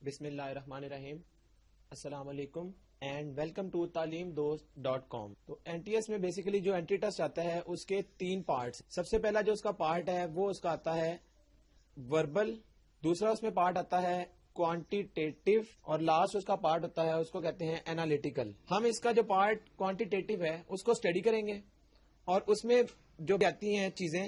بسم اللہ الرحمن الرحیم. السلام علیکم اینڈ ویلکم ٹو تعلیم-دوست.com. تو این ٹی ایس میں بیسیکلی جو اینٹری ٹیسٹ آتا ہے اس کے 3 پارٹس. سب سے پہلا جو اس کا پارٹ ہے وہ اس کا آتا ہے وربل، دوسرا اس میں پارٹ آتا ہے کوانٹیٹیو، اور لاسٹ اس کا پارٹ ہوتا ہے اس کو کہتے ہیں انالیٹیکل. ہم اس کا جو پارٹ کوانٹیٹیو ہے اس کو اسٹڈی کریں گے اور اس میں جو آتی ہیں چیزیں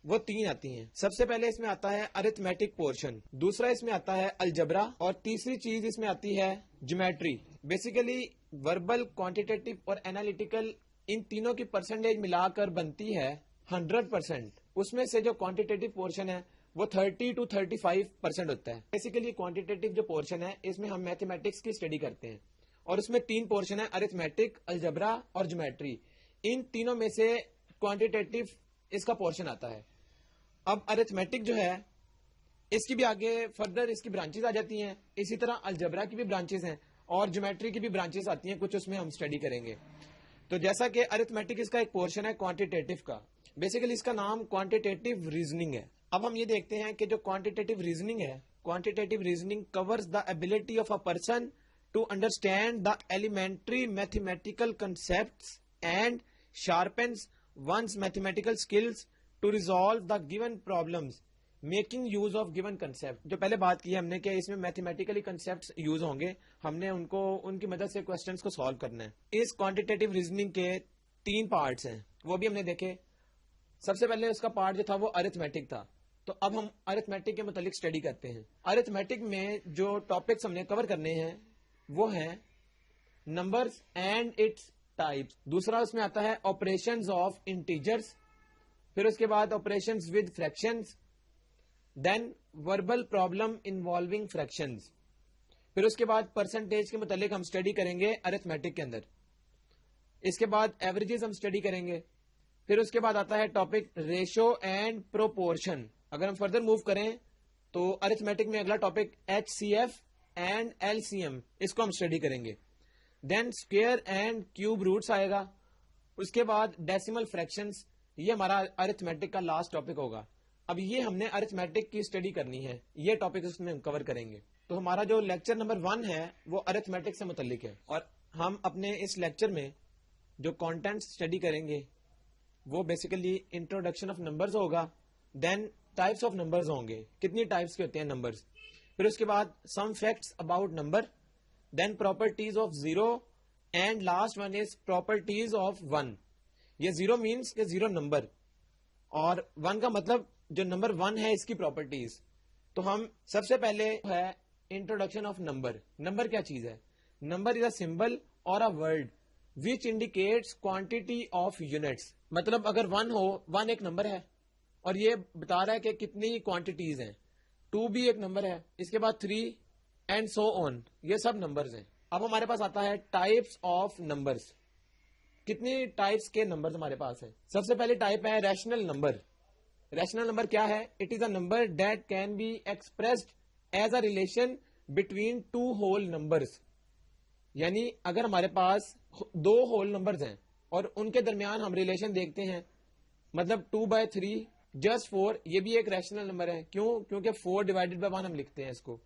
وہ 3 آتی ہیں. سب سے پہلے اس میں آتا ہے ارتھمیٹک پورشن، دوسرا اس میں آتا ہے الجبرا، اور تیسری چیز اس میں آتی ہے جیومیٹری. بیسیکلی وربل، کوانٹیٹیو اور انالیٹیکل ان تینوں کی پرسنٹیج ملا کر بنتی ہے 100%. اس میں سے جو کوانٹیٹیو پورشن ہے وہ 30 to 35% ہوتا ہے. بیسیکلی کوانٹیٹیو جو پورشن ہے اس میں ہم میتھمیٹکس کی اسٹڈی کرتے ہیں اور اس میں 3 پورشن ہے، ارتھمیٹک، الجبرا اور جیومیٹری. ان تینوں میں سے کوانٹیٹیو اس کا پورشن آتا ہے. اب ارتھمیٹک جو ہے اس کی بھی آگے فردر اس کی برانچز آ جاتی ہیں، اسی طرح الجبرا کی بھی برانچز ہیں اور جیومیٹری کی بھی برانچز آتی ہیں، کچھ اس میں ہم اسٹڈی کریں گے. تو جیسا کہ ارتھمیٹک اس کا ایک پورشن ہے کوانٹیٹیو کا، بیسیکلی اس کا نام کوانٹیٹیو ریزننگ ہے. اب ہم یہ دیکھتے ہیں کہ جو کوانٹیٹیو ریزننگ ہے، quantitative reasoning covers the ability of a person to understand the elementary mathematical concepts and sharpness one's mathematical skills to resolve the given problems making use of given concept. جو پہلے بات کی ہم نے کہ اس میں mathematically concepts use ہوں گے، ہم نے ان کی مدد سے کوسچنس کو سالو کرنا ہے. اس کوانٹیٹیو ریزننگ کے 3 پارٹس ہیں، وہ بھی ہم نے دیکھے. سب سے پہلے اس کا پارٹ جو تھا وہ ارتھمیٹک تھا. تو اب ہم ارتھمیٹک کے متعلق اسٹڈی کرتے ہیں. ارتھمیٹک میں جو ٹاپکس ہم نے کور کرنے ہیں وہ ہیں نمبرز اینڈ اٹس ٹائپس. دوسرا اس میں آتا ہے آپریشنز آف انٹیجرز، پھر اس کے بعد operations with fractions, then verbal problem involving fractions, پھر اس کے بعد پرسنٹیج کے متعلق ہم اسٹڈی کریں گے ارتھمیٹک کے اندر. اس کے بعد ایوریجز ہم اسٹڈی کریں گے. پھر اس کے بعد آتا ہے ٹاپک ریشو اینڈ پروپورشن. اگر ہم فردر موو کریں تو ارتھمیٹک میں اگلا topic H C F and L C M, اس کو ہم اسٹڈی کریں گے. Then square and cube roots آئے گا. اس کے بعد ڈیسیمل فریکشنز، یہ ہمارا ارتھمیٹک کا لاسٹ ٹاپک ہوگا. اب یہ ہم نے ارتھمیٹک کی اسٹڈی کرنی ہے، یہ ٹاپک اس میں ہم کور کریں گے. تو ہمارا جو لیکچر نمبر 1 ہے وہ ارتھمیٹک سے متعلق ہے، اور ہم اپنے اس لیکچر میں جو کانٹینٹ اسٹڈی کریں گے وہ بیسیکلی انٹروڈکشن آف نمبرز ہوگا. دین ٹائپس آف نمبرز ہوں گے، کتنی ٹائپس کے ہوتے ہیں نمبرز. پھر اس کے بعد some facts about number, then properties of 0، and last one is properties of 1. یہ 0 مینس کہ 0 نمبر، اور 1 کا مطلب جو نمبر 1 ہے اس کی پراپرٹیز. تو ہم سب سے پہلے ہے انٹروڈکشن آف نمبر. نمبر کیا چیز ہے؟ نمبر از اے سمبل اور a word which indicates quantity of units. مطلب اگر 1 ہو، 1 ایک نمبر ہے اور یہ بتا رہا ہے کہ کتنی کوانٹیٹیز ہیں. 2 بھی ایک نمبر ہے، اس کے بعد 3 اینڈ سو آن، یہ سب نمبرز ہیں. اب ہمارے پاس آتا ہے ٹائپس آف نمبرز. کتنی ٹائپس کے نمبرز ہمارے پاس ہیں؟ سب سے پہلے ٹائپ ہے ریشنل نمبر. ریشنل نمبر کیا ہے؟ It is a number that can be expressed as a relation between 2 whole numbers. یعنی اگر ہمارے پاس 2 ہول نمبرز ہیں اور ان کے درمیان ہم ریلیشن دیکھتے ہیں، مطلب 2/3 جسٹ 4، یہ بھی ایک ریشنل نمبر ہے. کیوں؟ کیونکہ 4/1 ہم لکھتے ہیں اس کو.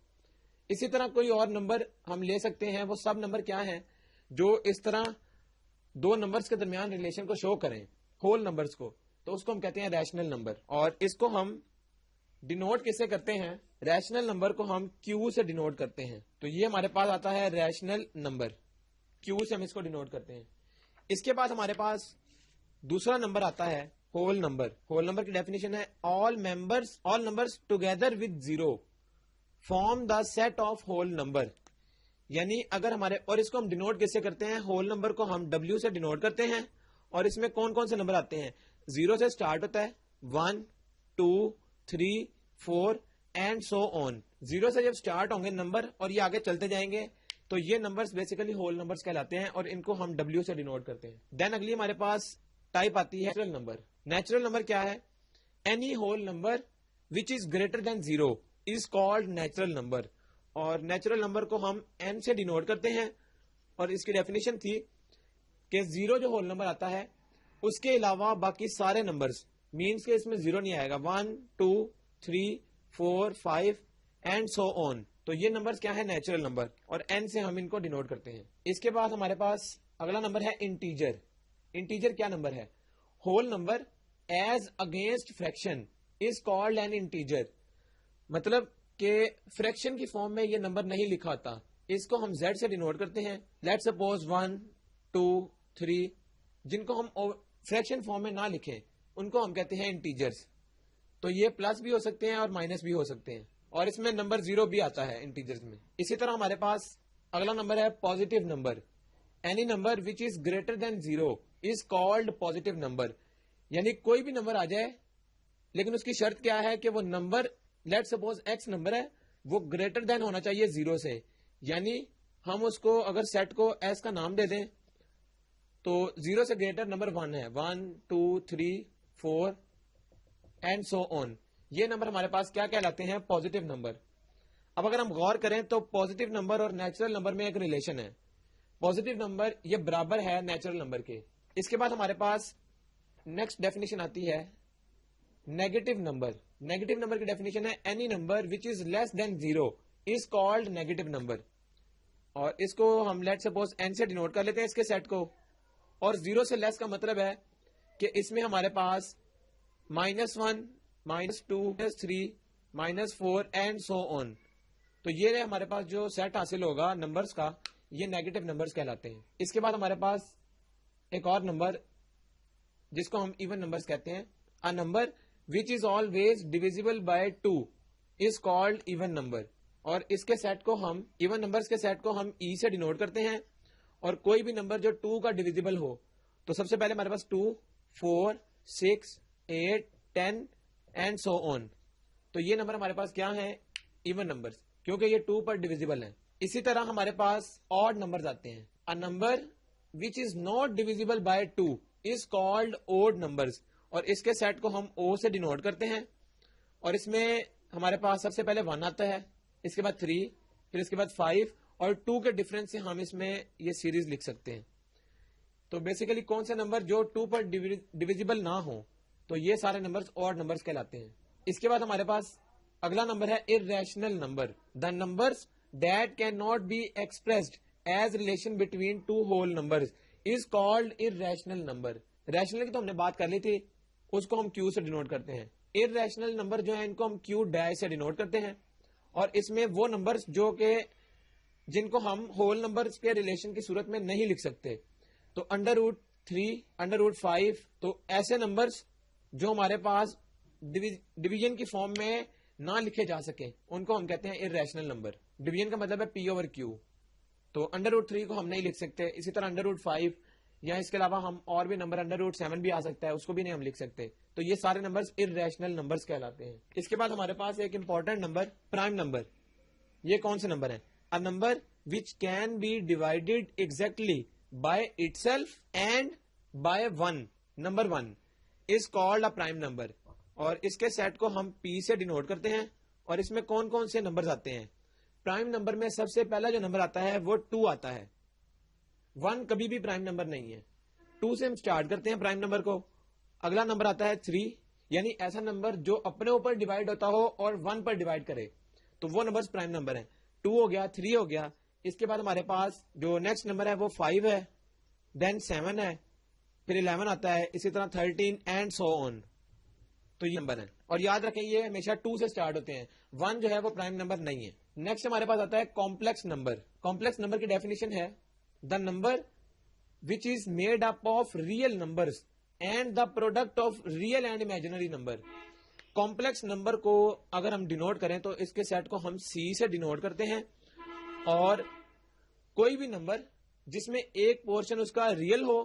اسی طرح کوئی اور نمبر ہم لے سکتے ہیں. وہ سب نمبر کیا ہیں جو اس طرح 2 نمبرز کے درمیان ریلیشن کو شو کریں، ہول نمبرز کو، تو اس کو ہم کہتے ہیں ریشنل نمبر. اور اس کو ہم ڈینوٹ کس سے کرتے ہیں؟ ریشنل نمبر کو ہم کیو سے ڈینوٹ کرتے ہیں. تو یہ ہمارے پاس آتا ہے ریشنل نمبر، کیو سے ہم اس کو ڈینوٹ کرتے ہیں. اس کے بعد ہمارے پاس دوسرا نمبر آتا ہے ہول نمبر. ہول نمبر کی ڈیفینیشن ہے all numbers together with 0 form the set of whole number. یعنی اگر ہمارے، اور اس کو ہم ڈینوٹ کس سے کرتے ہیں؟ ہول نمبر کو ہم ڈبلیو سے ڈینوٹ کرتے ہیں. اور اس میں کون کون سے نمبر آتے ہیں؟ 0 سے سٹارٹ ہوتا ہے، 1 2 3 4 اینڈ سو آن. 0 سے جب سٹارٹ ہوں گے نمبر اور یہ آگے چلتے جائیں گے تو یہ نمبرز بیسیکلی ہول نمبرز کہلاتے ہیں اور ان کو ہم ڈبلیو سے ڈینوٹ کرتے ہیں. دین اگلی ہمارے پاس ٹائپ آتی ہے نیچرل نمبر. نیچرل نمبر کیا ہے؟ Any whole number which is greater then 0 is called natural number. اور نیچرل نمبر کو ہم n سے ڈینوٹ کرتے ہیں. اور اس کی ڈیفینیشن تھی کہ 0 جو ہول نمبر آتا ہے اس کے علاوہ باقی سارے نمبرز، مینس کہ اس میں 0 نہیں آئے گا، 1 2 3 4 5 اینڈ سو آن. تو یہ نمبرز کیا ہے؟ نیچرل نمبر، اور n سے ہم ان کو ڈینوٹ کرتے ہیں. اس کے بعد ہمارے پاس اگلا نمبر ہے انٹیجر. انٹیجر کیا نمبر ہے؟ Whole number as against friction is called an integer. مطلب کہ فریکشن کی فارم میں یہ نمبر نہیں لکھا ہوتا، اس کو ہم z سے ڈینوٹ کرتے ہیں. لیٹ سپوز 1 2 3 جن کو ہم فریکشن فارم میں نہ لکھیں ان کو ہم کہتے ہیں انٹیجرز. تو یہ پلس بھی ہو سکتے ہیں اور مائنس بھی ہو سکتے ہیں، اور اس میں نمبر 0 بھی آتا ہے انٹیجرز میں. اسی طرح ہمارے پاس اگلا نمبر ہے positive number. Any number which is greater then 0 is called positive number. یعنی کوئی بھی نمبر آ جائے لیکن اس کی شرط کیا ہے کہ وہ number, let suppose x number ہے، وہ گریٹر دین ہونا چاہیے 0 سے. یعنی ہم اس کو اگر سیٹ کو ایس کا نام دے دیں تو 0 سے گریٹر نمبر 1 ہے، 1 2 3 4 اینڈ سو آن. یہ نمبر ہمارے پاس کیا کہلاتے ہیں؟ Positive number. اب اگر ہم غور کریں تو پازیٹیو نمبر اور نیچرل نمبر میں ایک ریلیشن ہے. پازیٹیو نمبر یہ برابر ہے نیچرل نمبر کے. اس کے بعد ہمارے پاس نیکسٹ ڈیفینیشن آتی ہے نیگیٹو نمبر. نیگیٹو نمبر کی ڈیفینیشن ہے any number which is less than 0 is called negative number. اور اس کو ہم لیٹ سپوز n سے ڈینوٹ کر لیتے ہیں اس کے سیٹ کو. اور 0 سے لیس کا مطلب ہے کہ اس میں ہمارے پاس -1 -2 -3 -4 اینڈ سو آن. تو یہ ہمارے پاس جو سیٹ حاصل ہوگا نمبرز کا، یہ نیگیٹو نمبرز کہلاتے ہیں. اس کے بعد ہمارے پاس ایک اور نمبر جس کو ہم ایون نمبرز کہتے ہیں. A number which is always divisible by 2 is called even number. اور اس کے سیٹ کو ہم ایون نمبرز کے سیٹ کو ہم ای سے ڈینوٹ کرتے ہیں. اور کوئی بھی نمبر جو 2 کا ڈیویزیبل ہو، تو سب سے پہلے ہمارے پاس 2 4 6 8 10 اینڈ سو آن. تو یہ نمبر ہمارے پاس کیا ہیں؟ ایون نمبرز، کیونکہ یہ 2 پر ڈیویزیبل ہیں. اسی طرح ہمارے پاس آڈ نمبرز آتے ہیں. A number which is not divisible by 2 is called odd numbers. اور اس کے سیٹ کو ہم او سے ڈینوٹ کرتے ہیں. اور اس میں ہمارے پاس سب سے پہلے 1 آتا ہے، اس کے بعد 3، پھر اس کے بعد 5 اور 2 کے ڈفرینس سے ہم اس میں یہ سیریز لکھ سکتے ہیں. تو بیسیکلی کون سے نمبر جو 2 پر ڈیویزیبل نہ ہوں تو یہ سارے نمبرز آڈ نمبرز کہلاتے ہیں. اس کے بعد ہمارے پاس اگلا نمبر ہے irrational number. The numbers that cannot be expressed as relation between two whole numbers is called irrational number. Rational کی تو ہم نے بات کر لی تھی، اس کو ہم کیو سے ڈینوٹ کرتے ہیں. irrational نمبر جو ہے ان کو ہم کیو ڈیش سے ڈینوٹ کرتے ہیں. اور اس میں وہ نمبرز جو کہ جن کو ہم ہول نمبرز کے ریلیشن کی صورت میں نہیں لکھ سکتے، تو √3 √5، تو ایسے نمبرز جو ہمارے پاس ڈویژن کی فارم میں نہ لکھے جا سکے ان کو ہم کہتے ہیں irrational نمبر. ڈویژن کا مطلب ہے P/Q. تو √3 کو ہم نہیں لکھ سکتے. اسی طرح √5 یا اس کے علاوہ ہم اور بھی نمبر √7 بھی آ سکتا ہے، اس کو بھی نہیں ہم لکھ سکتے. تو یہ سارے نمبرز irrational نمبرز کہلاتے ہیں. اس کے بعد ہمارے پاس ایک امپورٹنٹ نمبر پرائم نمبر. یہ کون سے نمبر ہیں؟ A number which can be divided exactly by itself and by 1. Number 1 is called a prime number. اور اس کے سیٹ کو ہم P سے ڈینوٹ کرتے ہیں. اور اس میں کون کون سے نمبرز آتے ہیں؟ پرائم نمبر میں سب سے پہلا جو نمبر آتا ہے وہ 2 آتا ہے. 1 کبھی بھی پرائم نمبر نہیں ہے. 2 سے ہم سٹارٹ کرتے ہیں پرائم نمبر کو. اگلا نمبر آتا ہے 3، یعنی ایسا نمبر جو اپنے اوپر ڈیوائڈ ہوتا ہو اور 1 پر ڈیوائڈ کرے، تو وہ نمبر پرائم نمبر ہیں. 2 ہو گیا، 3 ہو گیا. اس کے بعد ہمارے پاس جو نیکسٹ نمبر ہے وہ 5 ہے، دین 7 ہے، پھر 11 آتا ہے، اسی طرح 13 اینڈ سو آن. تو یہ نمبر ہے. اور یاد رکھیں یہ ہمیشہ 2 سے سٹارٹ ہوتے ہیں. 1 جو ہے وہ پرائم نمبر نہیں ہے. نیکسٹ ہمارے پاس آتا ہے کمپلیکس نمبر. کمپلیکس نمبر کی ڈیفینیشن ہے the number which is made up of real numbers and the product of real and imaginary number. Complex number کو اگر ہم ڈینوٹ کریں تو اس کے سیٹ کو ہم سی سے ڈینوٹ کرتے ہیں. اور کوئی بھی نمبر جس میں ایک پورشن اس کا ریئل ہو،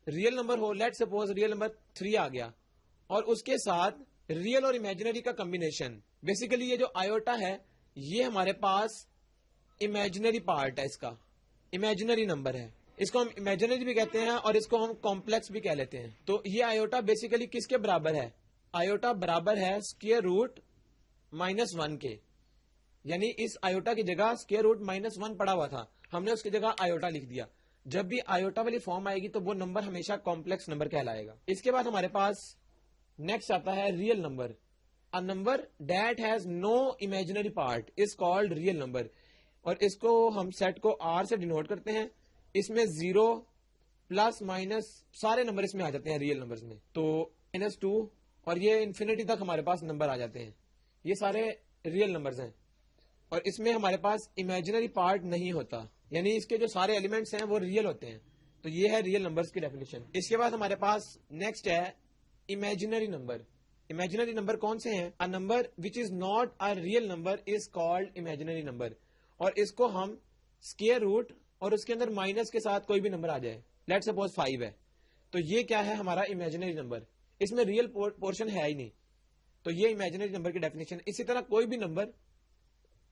ریئل نمبر ہو، لیٹ سپوز ریئل نمبر 3 آ گیا، اور اس کے ساتھ ریئل اور امیجنری کا کمبینیشن. بیسیکلی یہ جو آئیوٹا ہے یہ ہمارے پاس امیجنری پارٹ ہے، اس کا امیجنری نمبر ہے. اس کو ہم امیجنری بھی کہتے ہیں اور اس کو ہم کمپلیکس بھی کہہ لیتے ہیں. تو یہ آئیوٹا بیسیکلی کس کے برابر ہے؟ آئیوٹا برابر ہے اسکوئر روٹ -1 کے. یعنی اس آئیوٹا کی جگہ اسکوئر روٹ -1 پڑا ہوا تھا، ہم نے اس کی جگہ آئیوٹا لکھ دیا. جب بھی آئیوٹا والی فارم آئے گی تو وہ نمبر ہمیشہ کمپلیکس نمبر کہلائے گا. اس کے بعد ہمارے پاس نیکسٹ آتا ہے real number. a number that has no imaginary part is called real number. اور اس کو ہم سیٹ کو آر سے ڈینوٹ کرتے ہیں. اس میں 0 پلس مائنس سارے نمبر اس میں آ جاتے ہیں ریئل نمبرز میں. تو -2 اور یہ انفینٹی تک ہمارے پاس نمبر آ جاتے ہیں. یہ سارے ریئل نمبرز ہیں اور اس میں ہمارے پاس امیجنری پارٹ نہیں ہوتا, یعنی اس کے جو سارے ایلیمنٹس ہیں وہ ریئل ہوتے ہیں. تو یہ ہے ریئل نمبرز کی ڈیفینیشن. اس کے بعد ہمارے پاس نیکسٹ ہے امیجنری نمبر. امیجنری نمبر کون سے ہیں؟ A number which is not a real number is called imaginary number. اور اس کو ہم اسکیئر روٹ اور اس کے اندر مائنس کے ساتھ کوئی بھی نمبر آ جائے, لیٹ سپوز 5 ہے, تو یہ کیا ہے ہمارا امیجنری نمبر. اس میں ریئل پورشن ہے ہی نہیں, تو یہ امیجنری نمبر کی ڈیفینیشن. اسی طرح کوئی بھی نمبر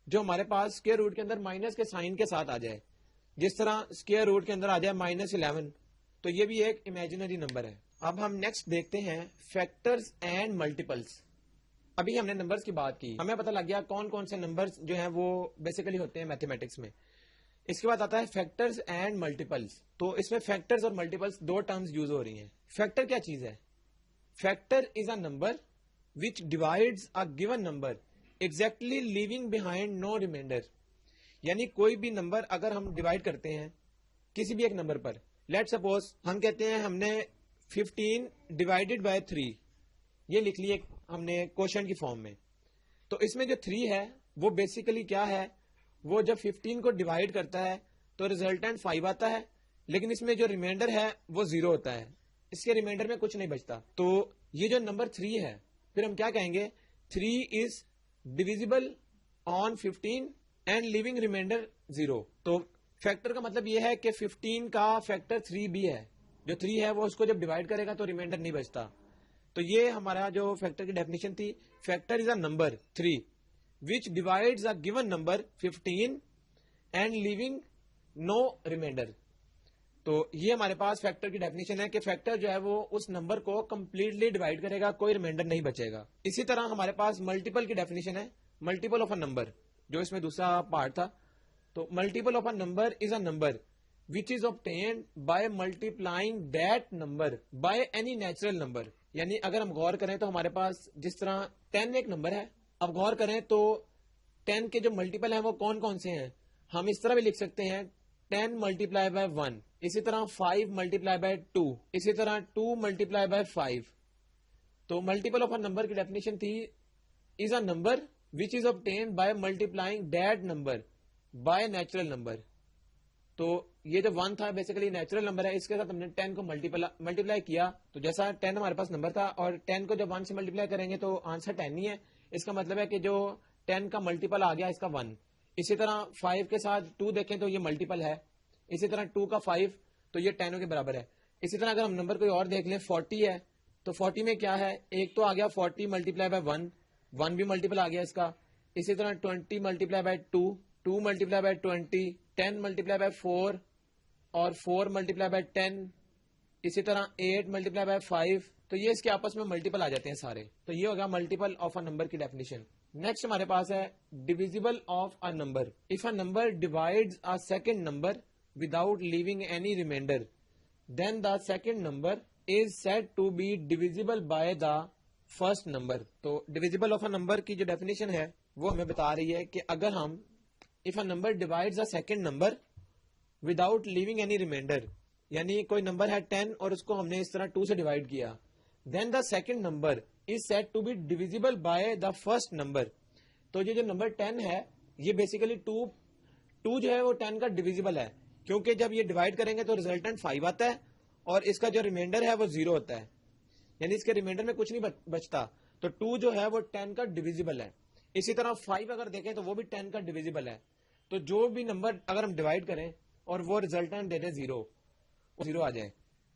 جو ہمارے پاس اسکیئر روٹ کے اندر مائنس کے سائن کے ساتھ آ جائے, جس طرح اسکیئر روٹ کے اندر آ جائے -11, تو یہ بھی ایک امیجنری نمبر ہے. اب ہم نیکسٹ دیکھتے ہیں فیکٹرز اینڈ ملٹیپلس. ابھی ہم نے نمبرز کی بات کی, ہمیں پتہ لگ گیا کون کون سے نمبرز جو ہیں وہ بیسیکلی ہوتے ہیں میتھمیٹکس میں. اس کے بعد آتا ہے فیکٹرز اینڈ ملٹیپلس. تو اس میں فیکٹرز اور ملٹیپلس دو ٹرمز یوز ہو رہی ہیں. فیکٹر کیا چیز ہے؟ Factor is a number which divides a given number exactly leaving behind no remainder. یعنی کوئی بھی نمبر اگر ہم ڈیوائڈ کرتے ہیں کسی بھی ایک نمبر پر, لیٹ سپوز ہم کہتے ہیں ہم نے 15 ڈیوائڈیڈ بائی 3 یہ لکھ لیے ہم نے کوشچن کی فارم میں. تو اس میں جو 3 ہے وہ بیسیکلی کیا ہے, وہ جب 15 کو ڈیوائڈ کرتا ہے تو ریزلٹنٹ 5 آتا ہے, لیکن اس میں جو ریمائنڈر ہے وہ 0 ہوتا ہے, اس کے ریمائنڈر میں کچھ نہیں بچتا. تو یہ جو نمبر 3 ہے پھر ہم کیا کہیں گے, 3 از ڈیویزیبل آن 15 اینڈ لیونگ ریمائنڈر 0. تو فیکٹر کا مطلب یہ ہے کہ 15 کا فیکٹر 3 بھی ہے, جو 3 ہے وہ اس کو جب ڈیوائڈ کرے گا تو ریمائنڈر نہیں بچتا. تو یہ ہمارا جو فیکٹر کی ڈیفینیشن تھی, factor is a number 3 which divides a given number 15 and leaving no remainder. تو یہ ہمارے پاس فیکٹر کی ڈیفینیشن ہے کہ فیکٹر جو ہے وہ اس نمبر کو کمپلیٹلی ڈیوائڈ کرے گا, کوئی ریمائنڈر نہیں بچے گا. اسی طرح ہمارے پاس ملٹیپل کی ڈیفینیشن ہے, ملٹیپل آف اے نمبر, جو اس میں دوسرا پارٹ تھا. تو multiple of a number is a number which is obtained by multiplying that number by any natural number. یعنی اگر ہم غور کریں تو ہمارے پاس جس طرح 10 ایک نمبر ہے, اب غور کریں تو 10 کے جو ملٹیپل ہیں وہ کون کون سے ہیں. ہم اس طرح بھی لکھ سکتے ہیں 10 ملٹیپلائی بائی 1, اسی طرح 5 ملٹیپلائی بائی 2, اسی طرح 2 ملٹیپلائی بائی 5. تو ملٹیپل آف اے نمبر کی ڈیفینیشن تھی is a number which is obtained by multiplying that number by natural number. تو یہ جو 1 تھا بیسیکلی نیچرل نمبر ہے, اس کے ساتھ ہم نے 10 کو ملٹیپلائی کیا, تو جیسا 10 ہمارے پاس نمبر تھا اور 10 کو جب 1 سے ملٹیپلائی کریں گے تو آنسر 10 ہی ہے. اس کا مطلب ہے کہ جو 10 کا ملٹیپل آ گیا اس کا 1. اسی طرح 5 کے ساتھ 2 دیکھیں تو یہ ملٹیپل ہے, اسی طرح 2 کا 5 تو یہ 10 کے برابر ہے. اسی طرح اگر ہم نمبر کوئی اور دیکھ لیں 40 ہے, تو 40 میں کیا ہے, ایک تو آ گیا 40 ملٹیپلائی بائی 1, 1 بھی ملٹیپل آ گیا اس کا. اسی طرح 20 multiply by 2, 2 multiply by 20, 10 multiply by 4 اور 4 ملٹیپلائی بائی 10, اسی طرح 8 ملٹیپلائی بائی 5. تو یہ اس کے آپس میں ملٹیپل آ جاتے ہیں سارے. تو یہ ہوگا ملٹیپل آف اے نمبر کی ڈیفینیشن. نیکسٹ ہمارے پاس ہے divisible of a number. If a number divides a second number without leaving any remainder then the second number is said to be divisible by the first number. تو divisible of a number کی جو definition ہے وہ ہمیں بتا رہی ہے کہ اگر ہم if a number divides a second number without leaving any remainder, یعنی کوئی نمبر ہے 10 اور اس کو ہم نے اس طرح 2 سے ڈیوائڈ کیا, then the second number is said to be divisible by the first number. تو یہ جو نمبر 10 ہے یہ بیسیکلی 2 جو ہے وہ 10 کا ڈیویزیبل ہے, کیونکہ جب یہ ڈیوائڈ کریں گے تو ریزلٹنٹ 5 آتا ہے اور اس کا جو ریمائنڈر ہے وہ 0 ہوتا ہے, یعنی اس کے ریمائنڈر میں کچھ نہیں بچتا. تو 2 جو ہے وہ 10 کا ڈیویزیبل ہے. اسی طرح 5 اگر دیکھیں تو وہ بھی 10 کا ڈیویزیبل ہے. تو جو بھی نمبر اگر ہم ڈیوائڈ کریں اور وہ ریزلٹنٹ دے دیں 0 آ جائے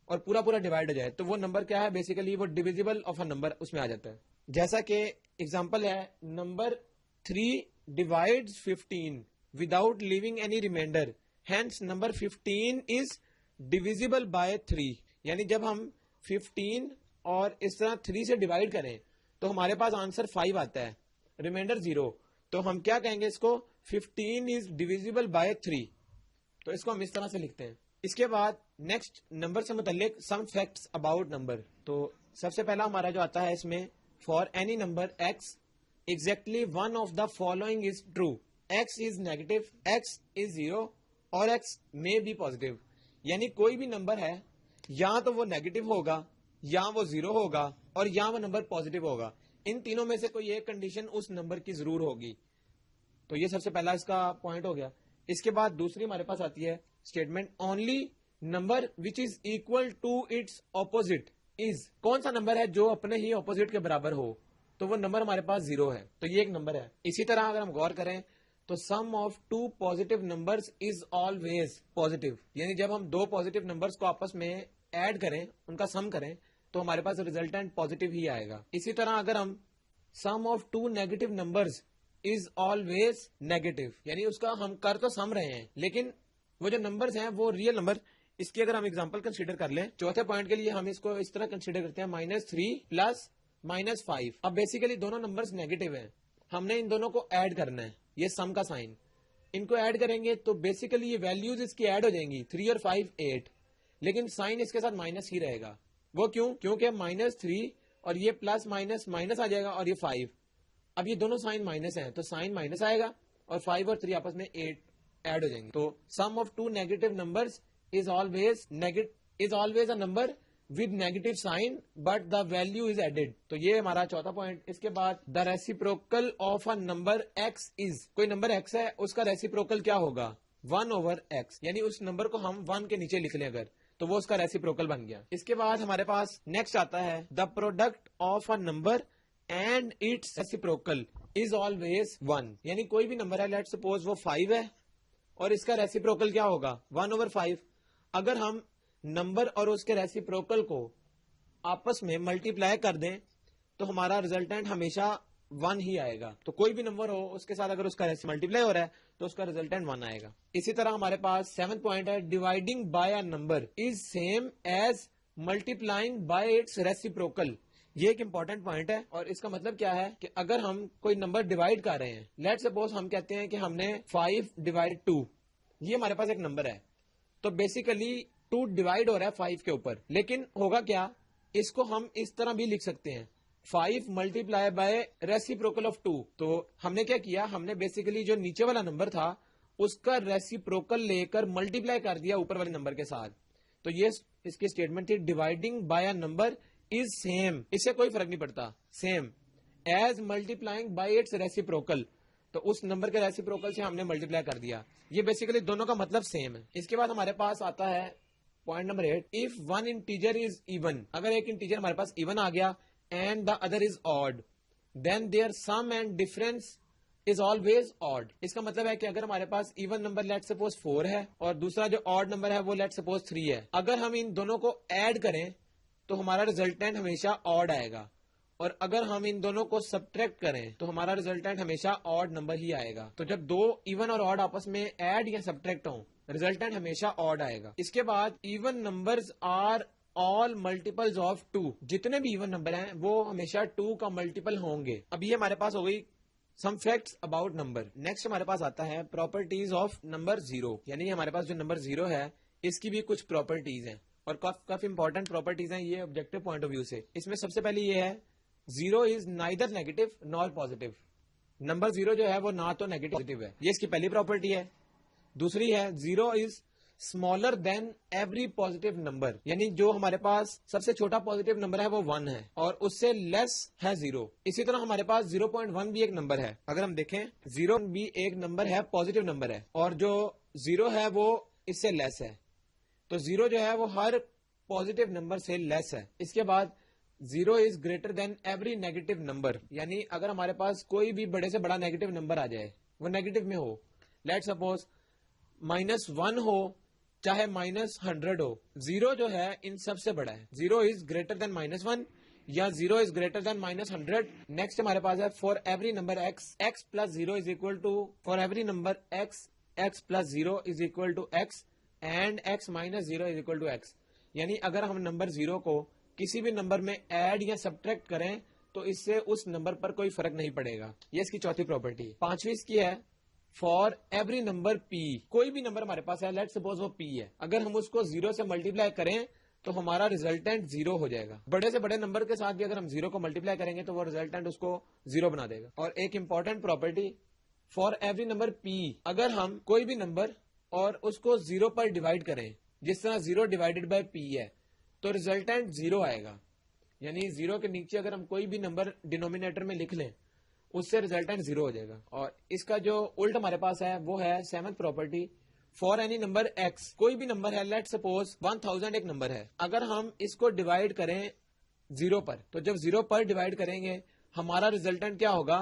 اور پورا ڈیوائڈ ہو جائے, تو وہ نمبر کیا ہے, بیسیکلی وہ ڈیویزیبل آف اے نمبر اس میں آ جاتا ہے. جیسا کہ ایگزامپل ہے number 3 divides 15 without leaving any remainder, hence number 15 is divisible by 3. یعنی جب ہم 15 اور اس طرح 3 سے ڈیوائڈ کریں تو ہمارے پاس آنسر 5 آتا ہے, ریمائنڈر 0. تو ہم کیا کہیں گے اس کو, 15 is divisible by 3. تو اس کو ہم اس طرح سے لکھتے ہیں. اس کے بعد نیکسٹ نمبر سے متعلق سم فیکٹس اباؤٹ نمبر. تو سب سے پہلا ہمارا جو آتا ہے اس میں for any number x, exactly one of the following is true. x is negative, x is 0 اور x may be positive. یعنی کوئی بھی نمبر ہے یا تو وہ نیگیٹو ہوگا یا وہ 0 ہوگا اور یا وہ نمبر پازیٹیو ہوگا. ان تینوں میں سے کوئی ایک کنڈیشن اس نمبر کی ضرور ہوگی. تو یہ سب سے پہلا اس کا پوائنٹ ہو گیا. اس کے بعد دوسری ہمارے پاس آتی ہے statement only number which is equal to its opposite is. کون سا نمبر ہے جو اپنے ہی اپوزٹ کے برابر ہو؟ تو وہ نمبر ہمارے پاس 0 ہے. تو یہ ایک نمبر ہے. اسی طرح اگر ہم غور کریں تو sum of two positive numbers is always positive. یعنی جب ہم دو پازیٹیو نمبرز کو آپس میں ایڈ کریں، ان کا سم کریں، تو ہمارے پاس ریزلٹنٹ پازیٹیو ہی آئے گا. اسی طرح اگر ہم sum of two negative numbers is always negative, یعنی اس کا ہم کر تو سم رہے ہیں لیکن وہ جو نمبرز ہیں وہ ریئل نمبر. اس کی اگر ہم اگزامپل کنسیڈر کر لیں، چوتھے پوائنٹ کے لیے ہم اس کو اس طرح کنسیڈر کرتے ہیں -3 پلس -5. اب بیسیکلی دونوں نمبرز نیگیٹو ہیں، ہم نے ان دونوں کو ایڈ کرنا ہے. یہ سم کا سائن، ان کو ایڈ کریں گے تو بیسیکلی یہ ویلیوز اس کی ایڈ ہو جائیں گی. 3 اور 5 8، لیکن سائن اس کے ساتھ مائنس ہی رہے گا. وہ کیوں؟ کیونکہ -3 اور یہ پلس مائنس مائنس آ جائے گا اور یہ 5. اب یہ دونوں سائن مائنس ہیں تو سائن مائنس آئے گا اور 5 اور 3 آپس میں 8 ایڈ ہو جائیں گے. تو sum of two negative numbers is always a number with negative sign but the value is added. تو یہ ہمارا چوتھا پوائنٹ. اس کے بعد the reciprocal of a number x is. کوئی نمبر ایکس ہے، اس کا ریسیپروکل کیا ہوگا؟ 1/x. یعنی اس نمبر کو ہم 1 کے نیچے لکھ لیں اگر، تو وہ اس کا ریسیپروکل بن گیا. اس کے بعد ہمارے پاس نیکسٹ آتا ہے the product of a number and its reciprocal is always 1. یعنی کوئی بھی نمبر ہے، لیٹ سپوز وہ 5 ہے اور اس کا ریسیپروکل کیا ہوگا؟ 1/5. اگر ہم نمبر اور اس کے ریسیپروکل کو آپس میں ملٹیپلائی کر دیں تو ہمارا ریزلٹنٹ ہمیشہ 1 ہی آئے گا. تو کوئی بھی نمبر ہو اس کے ساتھ اگر اس کا ملٹیپلائی ہو رہا ہے تو اس کا ریزلٹنٹ 1 آئے گا. اسی طرح ہمارے پاس 7 پوائنٹ ہے dividing by a number is same as multiplying by its reciprocal. یہ ایک امپورٹنٹ پوائنٹ ہے اور اس کا مطلب کیا ہے کہ اگر ہم کوئی نمبر ڈیوائڈ کر رہے ہیں، لیٹ سپوز ہم کہتے ہیں کہ ہم نے 5/2، یہ ہمارے پاس ایک نمبر ہے تو بیسیکلی 2 ڈیوائڈ ہو رہا ہے 5 کے اوپر. لیکن ہوگا کیا، اس کو ہم اس طرح بھی لکھ سکتے ہیں 5 ملٹیپلائی بائی ریسیپروکل آف 2. تو ہم نے کیا کیا، ہم نے بیسیکلی جو نیچے والا نمبر تھا اس کا ریسیپروکل لے کر ملٹیپلائی کر دیا اوپر والے نمبر کے ساتھ. تو یہ اس کی اسٹیٹمنٹ تھی dividing by a number is same. اس سے کوئی فرق نہیں پڑتا، same as multiplying by its reciprocal. تو اس نمبر کے ریسیپروکل سے ہم نے ملٹیپلائی کر دیا. یہ بیسیکلی دونوں کا مطلب سیم ہے. اس کے بعد ہمارے پاس آتا ہے point number 8. If one integer is even. اگر ایک انٹیجر ہمارے پاس ایون آ گیا and the other is odd then their sum and difference is always odd. اس کا مطلب ہے کہ اگر ہمارے پاس ایون نمبر لیٹ سپوز 4 ہے اور دوسرا جو آڈ نمبر ہے وہ لیٹ سپوز 3 ہے، اگر ہم ان دونوں کو ایڈ کریں تو ہمارا ریزلٹنٹ ہمیشہ آڈ آئے گا، اور اگر ہم ان دونوں کو سبٹریکٹ کریں تو ہمارا ریزلٹنٹ ہمیشہ آڈ نمبر ہی آئے گا. تو جب دو ایون اور آڈ آپس میں ایڈ یا سبٹریکٹ ہوں، ریزلٹنٹ ہمیشہ آڈ آئے گا. اس کے بعد even numbers are all multiples of 2. جتنے بھی ایون نمبر ہیں وہ ہمیشہ 2 کا ملٹیپل ہوں گے. اب یہ ہمارے پاس ہو گئی سم فیکٹس اباؤٹ نمبر. نیکسٹ ہمارے پاس آتا ہے پراپرٹیز آف نمبر 0. یعنی ہمارے پاس جو نمبر 0 ہے اس کی بھی کچھ پراپرٹیز ہیں اور کافی امپورٹنٹ پراپرٹیز ہیں یہ آبجیکٹو پوائنٹ آف ویو سے. اس میں سب سے پہلے یہ ہے 0 از نائدر نیگیٹو نار پازیٹیو. نمبر 0 جو ہے وہ نہ تو نیگیٹو ہے، یہ اس کی پہلی پراپرٹی ہے. دوسری ہے 0 is smaller than every positive number. یعنی جو ہمارے پاس سب سے چھوٹا پازیٹیو نمبر ہے وہ 1 ہے اور اس سے لیس ہے 0. اسی طرح ہمارے پاس 0.1 بھی ایک نمبر ہے. اگر ہم دیکھیں 0 بھی ایک نمبر ہے، پازیٹیو نمبر ہے، اور جو 0 ہے وہ اس سے لیس ہے. تو 0 جو ہے وہ ہر پازیٹیو نمبر سے لیس ہے. اس کے بعد 0 is greater than every negative number. یعنی اگر ہمارے پاس کوئی بھی بڑے سے بڑا نیگیٹو نمبر آ جائے، وہ نیگیٹو میں ہو، لیٹ سپوز -1 ہو چاہے -100 ہو، 0 جو ہے ان سب سے بڑا ہے. 0 از گریٹر دین -1 یا 0 از گریٹر دین -100. نیکسٹ ہمارے پاس ہے for every number x plus 0 is equal to for every number x plus 0 is equal to x and x minus 0 is equal to x. یعنی اگر ہم نمبر 0 کو کسی بھی نمبر میں ایڈ یا سبٹریکٹ کریں تو اس سے اس نمبر پر کوئی فرق نہیں پڑے گا. یہ اس کی چوتھی پراپرٹی. پانچویں اس کی ہے فار ایوری نمبر p. کوئی بھی نمبر ہمارے پاس ہے، لیٹ سپوز وہ p ہے، اگر ہم اس کو 0 سے ملٹیپلائی کریں تو ہمارا ریزلٹنٹ 0 ہو جائے گا. بڑے سے بڑے نمبر کے ساتھ بھی اگر ہم 0 کو ملٹیپلائی کریں گے تو وہ ریزلٹنٹ اس کو 0 بنا دے گا. اور ایک important property for every number P, اگر ہم کوئی بھی نمبر اور اس کو 0 پر ڈیوائڈ کریں، جس طرح 0 ڈیوائڈیڈ بائی پی ہے، تو ریزلٹنٹ 0 آئے گا. یعنی 0 کے نیچے اگر ہم کوئی بھی نمبر ڈینومینیٹر میں لکھ لیں اس سے ریزلٹنٹ 0 ہو جائے گا. اور اس کا جو الٹ ہمارے پاس ہے وہ ہے 7th property for any number x. کوئی بھی نمبر ہے، لیٹ سپوز 1000 ایک نمبر ہے، اگر ہم اس کو ڈیوائڈ کریں 0 پر، تو جب 0 پر ڈیوائڈ کریں گے ہمارا ریزلٹنٹ کیا ہوگا؟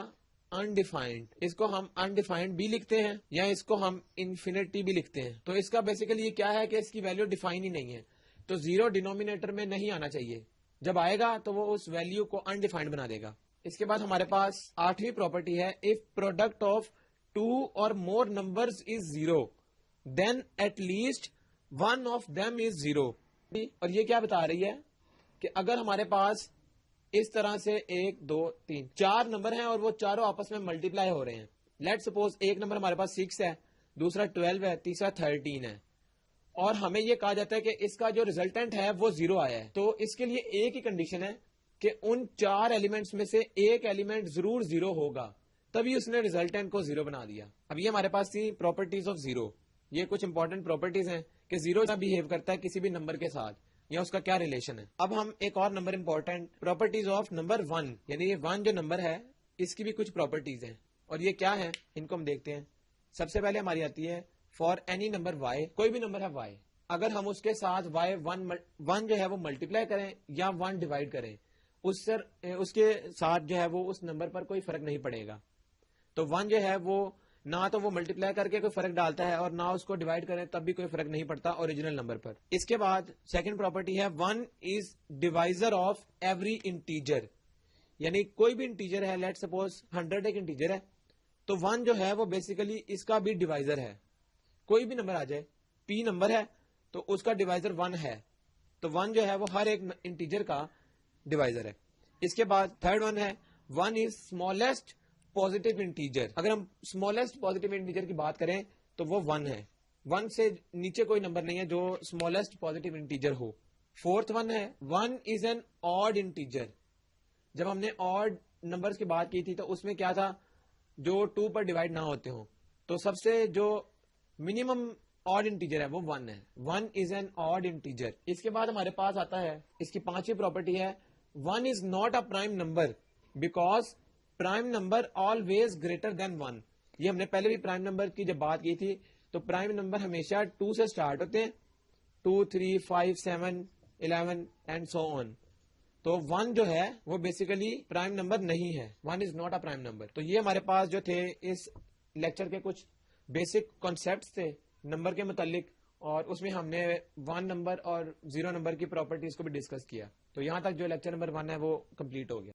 انڈیفائنڈ. اس کو ہم انڈیفائنڈ بھی لکھتے ہیں یا اس کو ہم انفینٹی بھی لکھتے ہیں. تو اس کا بیسیکلی یہ کیا ہے کہ اس کی ویلیو ڈیفائن ہی نہیں ہے. تو 0 ڈینومینیٹر میں نہیں آنا چاہیے، جب آئے گا تو وہ اس ویلیو کو انڈیفائنڈ بنا دے گا. اس کے بعد ہمارے پاس 8ویں پراپرٹی ہے اف پروڈکٹ آف 2 اور more numbers is 0 then at least one of them is 0. اور یہ کیا بتا رہی ہے کہ اگر ہمارے پاس اس طرح سے 1 2 3 4 نمبر ہیں اور وہ چاروں آپس میں ملٹیپلائی ہو رہے ہیں. لیٹ سپوز ایک نمبر ہمارے پاس 6 ہے، دوسرا 12 ہے، تیسرا 13 ہے، اور ہمیں یہ کہا جاتا ہے کہ اس کا جو ریزلٹنٹ ہے وہ 0 آیا ہے. تو اس کے لیے ایک ہی کنڈیشن ہے کہ ان 4 ایلیمنٹس میں سے ایک ایلیمنٹ ضرور 0 ہوگا، تبھی اس نے ریزلٹنٹ کو 0 بنا دیا. اب یہ ہمارے پاس تھی پراپرٹیز آف 0. یہ کچھ انپورٹنٹ پراپرٹیز ہیں کہ 0 بہیو کرتا ہے کسی بھی نمبر کے ساتھ یا اس کا کیا ریلیشن ہے. اب ہم ایک اور number important properties of number 1، یعنی یہ 1 جو نمبر ہے اس کی بھی کچھ پراپرٹیز ہیں، اور یہ کیا ہے ان کو ہم دیکھتے ہیں. سب سے پہلے ہماری آتی ہے فار اینی نمبر y. کوئی بھی نمبر ہے y، اگر ہم اس کے ساتھ y1 جو ہے وہ ملٹیپلائی کریں یا 1 ڈیوائڈ کریں، اس کے ساتھ جو ہے وہ اس نمبر پر کوئی فرق نہیں پڑے گا. تو 1 جو ہے وہ نہ تو وہ ملٹیپلائی کر کے کوئی فرق ڈالتا ہے اور نہ اس کو ڈیوائڈ کریں تب بھی کوئی فرق نہیں پڑتا اوریجنل نمبر پر. اس کے بعد سیکنڈ پراپرٹی ہے 1 از ڈیوائزر آف ایوری انٹیجر. یعنی کوئی بھی انٹیجر ہے، لیٹ سپوز 100 ایک انٹیجر ہے، تو 1 جو ہے وہ بیسیکلی اس کا بھی ڈیوائزر ہے. کوئی بھی نمبر آ جائے، پی نمبر ہے تو اس کا ڈیوائزر 1 ہے، تو 1 جو ہے وہ ہر ایک انٹیجر کا ڈیوائزر ہے. اس کے بعد تھرڈ 1 ہے 1 از اسمالسٹ پازیٹیو انٹیجر. اگر ہم اسمالسٹ پازیٹیو انٹیجر کی بات کریں تو وہ 1 ہے. 1 سے نیچے کوئی نمبر نہیں ہے جو اسمالسٹ پازیٹیو انٹیجر ہو. فورتھ 1 ہے 1 از این آڈ انٹیجر. جب ہم نے آڈ نمبرز کی بات کی تھی تو اس میں کیا تھا، جو 2 پر ڈیوائڈ نہ ہوتے ہوں. تو سب سے جو منیمم آڈ انٹیجر ہے وہ 1 ہے. 1 از این آڈ انٹیجر. اس کے بعد ہمارے پاس آتا ہے اس کی 5ویں پراپرٹی ہے 1 is not a prime number because prime number always greater than 1. یہ ہم نے پہلے بھی پرائم نمبر کی جب بات کی تھی تو پرائم نمبر ہمیشہ 2 سے سٹارٹ ہوتے ہیں، 2 3 5 7 11 اینڈ سو آن. تو 1 جو ہے وہ بیسیکلی پرائم نمبر نہیں ہے. 1 is not a prime number. تو یہ ہمارے پاس جو تھے اس لیکچر کے کچھ بیسک کانسیپٹس تھے نمبر کے متعلق، اور اس میں ہم نے 1 نمبر اور 0 نمبر کی پراپرٹیز کو بھی ڈسکس کیا. تو یہاں تک جو لیکچر نمبر 1 ہے وہ کمپلیٹ ہو گیا.